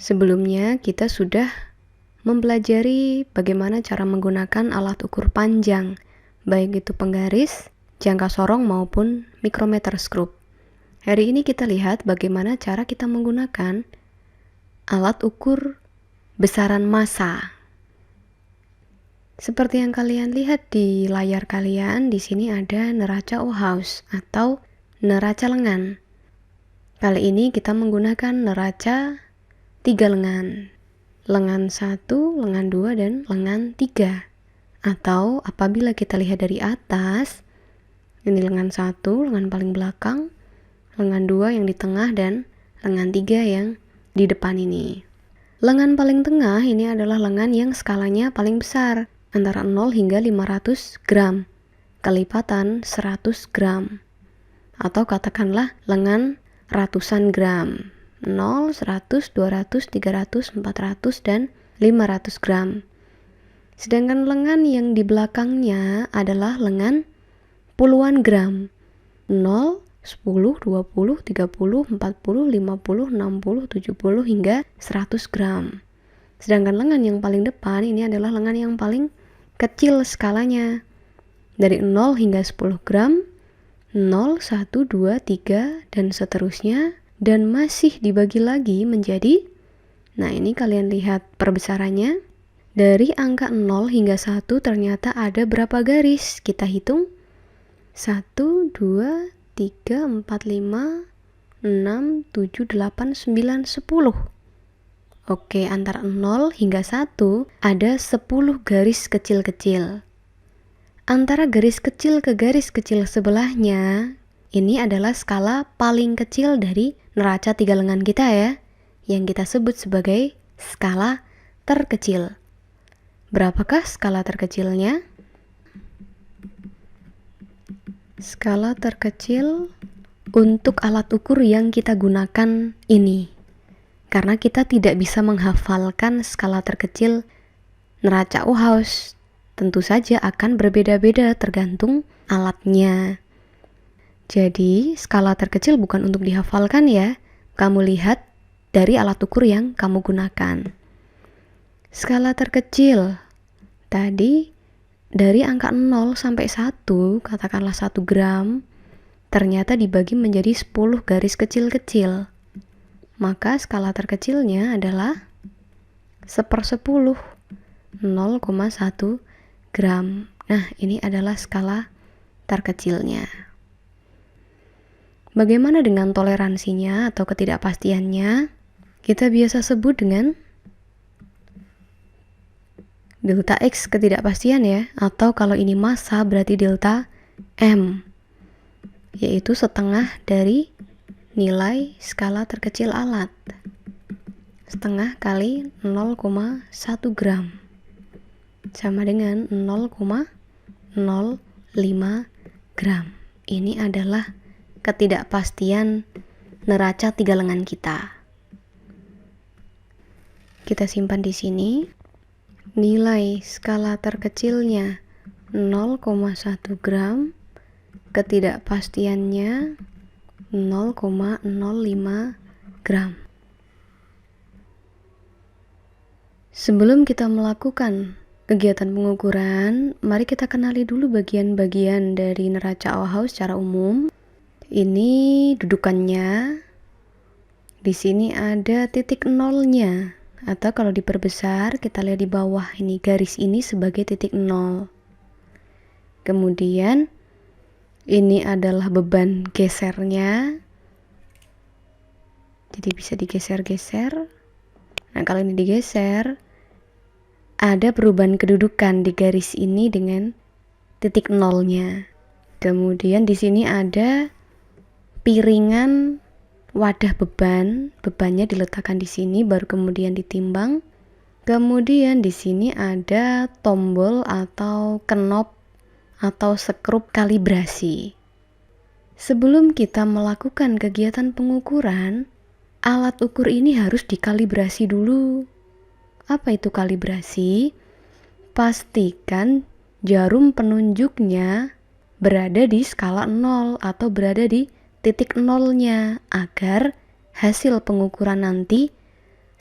Sebelumnya kita sudah mempelajari bagaimana cara menggunakan alat ukur panjang, baik itu penggaris, jangka sorong maupun micrometer scope. Hari ini kita lihat bagaimana cara kita menggunakan alat ukur besaran massa. Seperti yang kalian lihat di layar kalian, di sini ada neraca Ohaus atau neraca lengan. Kali ini kita menggunakan neraca 3 lengan. Lengan 1, lengan 2, dan lengan 3. Atau apabila kita lihat dari atas, ini lengan 1, lengan paling belakang, lengan 2 yang di tengah, dan lengan 3 yang di depan ini. Lengan paling tengah ini adalah lengan yang skalanya paling besar, antara 0 hingga 500 gram, kelipatan 100 gram. Atau katakanlah lengan ratusan gram, 0, 100, 200, 300, 400, dan 500 gram. Sedangkan lengan yang di belakangnya adalah lengan puluhan gram, 0, 10, 20, 30, 40, 50, 60, 70, hingga 100 gram. Sedangkan lengan yang paling depan ini adalah lengan yang paling kecil skalanya, dari 0 hingga 10 gram, 0, 1, 2, 3, dan seterusnya, dan masih dibagi lagi menjadi, nah ini kalian lihat perbesarannya, dari angka 0 hingga 1 ternyata ada berapa garis? Kita hitung, 1, 2, 3, 4, 5, 6, 7, 8, 9, 10. Oke, antara 0 hingga 1 ada 10 garis kecil-kecil. Antara garis kecil ke garis kecil sebelahnya, ini adalah skala paling kecil dari neraca 3 lengan kita ya, yang kita sebut sebagai skala terkecil. Berapakah skala terkecilnya? Skala terkecil untuk alat ukur yang kita gunakan ini. Karena kita tidak bisa menghafalkan skala terkecil neraca Ohaus, tentu saja akan berbeda-beda tergantung alatnya. Jadi, skala terkecil bukan untuk dihafalkan ya. Kamu lihat dari alat ukur yang kamu gunakan. Skala terkecil tadi dari angka 0 sampai 1, katakanlah 1 gram, ternyata dibagi menjadi 10 garis kecil-kecil. Maka skala terkecilnya adalah 1/10, 0,1 gram. Nah, ini adalah skala terkecilnya. Bagaimana dengan toleransinya atau ketidakpastiannya? Kita biasa sebut dengan delta X ketidakpastian ya, atau kalau ini massa berarti delta M, yaitu setengah dari nilai skala terkecil alat. Setengah kali 0,1 gram sama dengan 0,05 gram. Ini adalah ketidakpastian neraca 3 lengan kita. Kita simpan di sini. Nilai skala terkecilnya 0,1 gram, ketidakpastiannya 0,05 gram. Sebelum kita melakukan kegiatan pengukuran, mari kita kenali dulu bagian-bagian dari neraca Ohaus secara umum. Ini dudukannya. Di sini ada titik nolnya, atau kalau diperbesar kita lihat di bawah ini, garis ini sebagai titik 0. Kemudian ini adalah beban gesernya, jadi bisa digeser-geser. Nah, kalau ini digeser, ada perubahan kedudukan di garis ini dengan titik nolnya. Kemudian di sini ada piringan wadah beban, bebannya diletakkan di sini, baru kemudian ditimbang. Kemudian di sini ada tombol atau knob atau skrup kalibrasi. Sebelum kita melakukan kegiatan pengukuran, alat ukur ini harus dikalibrasi dulu. Apa itu kalibrasi? Pastikan jarum penunjuknya berada di skala 0 atau berada di titik nolnya agar hasil pengukuran nanti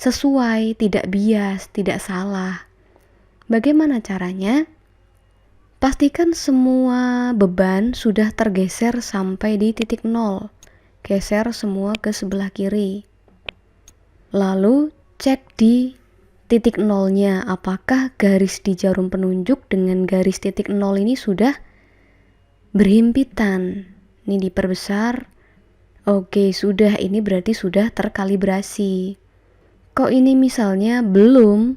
sesuai, tidak bias, tidak salah. Bagaimana caranya? Pastikan semua beban sudah tergeser sampai di titik nol. Geser semua ke sebelah kiri. Lalu cek di titik nolnya, apakah garis di jarum penunjuk dengan garis titik nol ini sudah berhimpitan. Ini diperbesar. Oke, sudah, ini berarti sudah terkalibrasi. Kok ini misalnya belum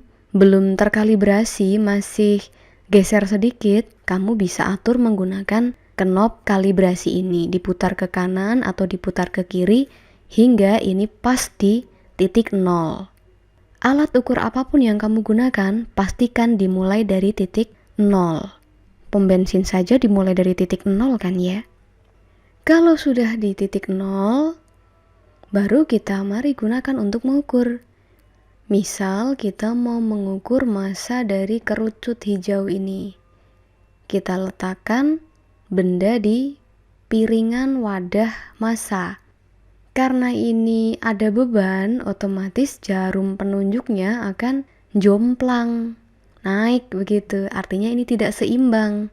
terkalibrasi, masih geser sedikit, kamu bisa atur menggunakan knob kalibrasi ini, diputar ke kanan atau diputar ke kiri hingga ini pas di titik nol. Alat ukur apapun yang kamu gunakan, pastikan dimulai dari titik nol. Pom bensin saja dimulai dari titik nol kan ya? Kalau sudah di titik nol, baru kita mari gunakan untuk mengukur. Misal kita mau mengukur massa dari kerucut hijau ini. Kita letakkan benda di piringan wadah massa. Karena ini ada beban, otomatis jarum penunjuknya akan jomplang, naik begitu. Artinya ini tidak seimbang.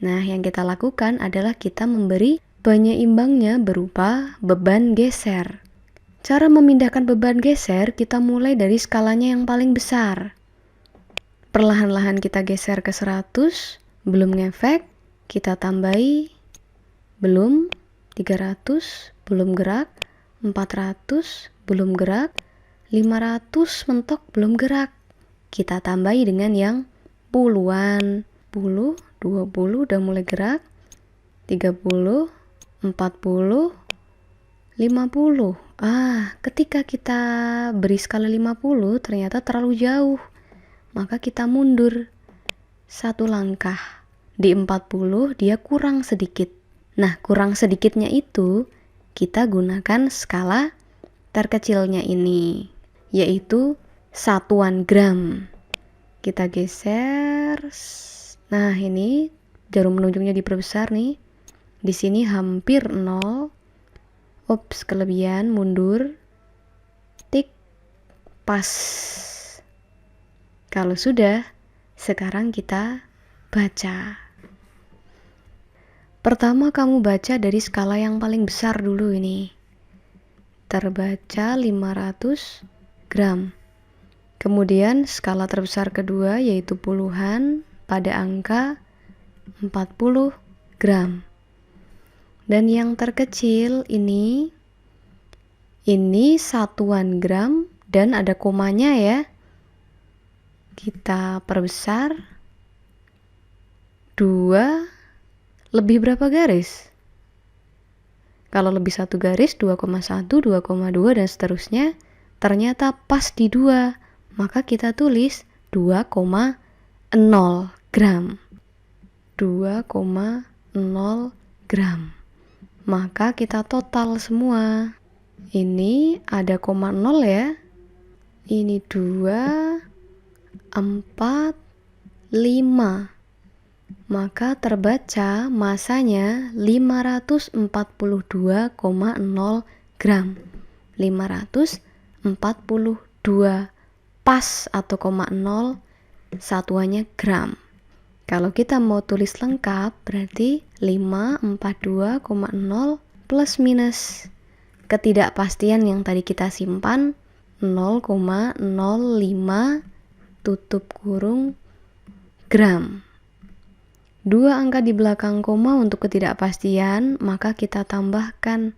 Nah, yang kita lakukan adalah kita memberi penyeimbangnya berupa beban geser. Cara memindahkan beban geser, kita mulai dari skalanya yang paling besar. Perlahan-lahan kita geser ke 100, belum ngefek, kita tambahi, belum, 300, belum gerak, 400, belum gerak, 500 mentok, belum gerak. Kita tambahi dengan yang puluhan, 10, 20 udah mulai gerak, 30, 40, 50. Ketika kita beri skala 50 ternyata terlalu jauh, maka kita mundur satu langkah. Di 40 dia kurang sedikit. Nah, kurang sedikitnya itu kita gunakan skala terkecilnya ini, yaitu satuan gram. Kita geser. Nah, ini jarum penunjuknya diperbesar nih. Di sini hampir 0. Ups, kelebihan, mundur. Tik, pas. Kalau sudah, sekarang kita baca. Pertama kamu baca dari skala yang paling besar dulu ini. Terbaca 500 gram. Kemudian skala terbesar kedua yaitu puluhan pada angka 40 gram. Dan yang terkecil ini satuan gram dan ada komanya ya. Kita perbesar 2 lebih berapa garis? Kalau lebih 1 garis 2,1, 2,2 dan seterusnya, ternyata pas di 2, maka kita tulis 2,0 gram. 2,0 gram. Maka kita total semua. Ini ada 0 ya. Ini 2, 4, 5. Maka terbaca masanya 542,0 gram. 542 pas atau 0 satuannya gram. Kalau kita mau tulis lengkap berarti 542,0 plus minus ketidakpastian yang tadi kita simpan 0,05 tutup kurung gram. 2 angka di belakang koma untuk ketidakpastian, maka kita tambahkan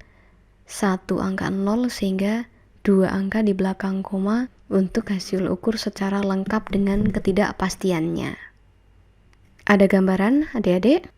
1 angka 0 sehingga 2 angka di belakang koma untuk hasil ukur secara lengkap dengan ketidakpastiannya. Ada gambaran adik-adik?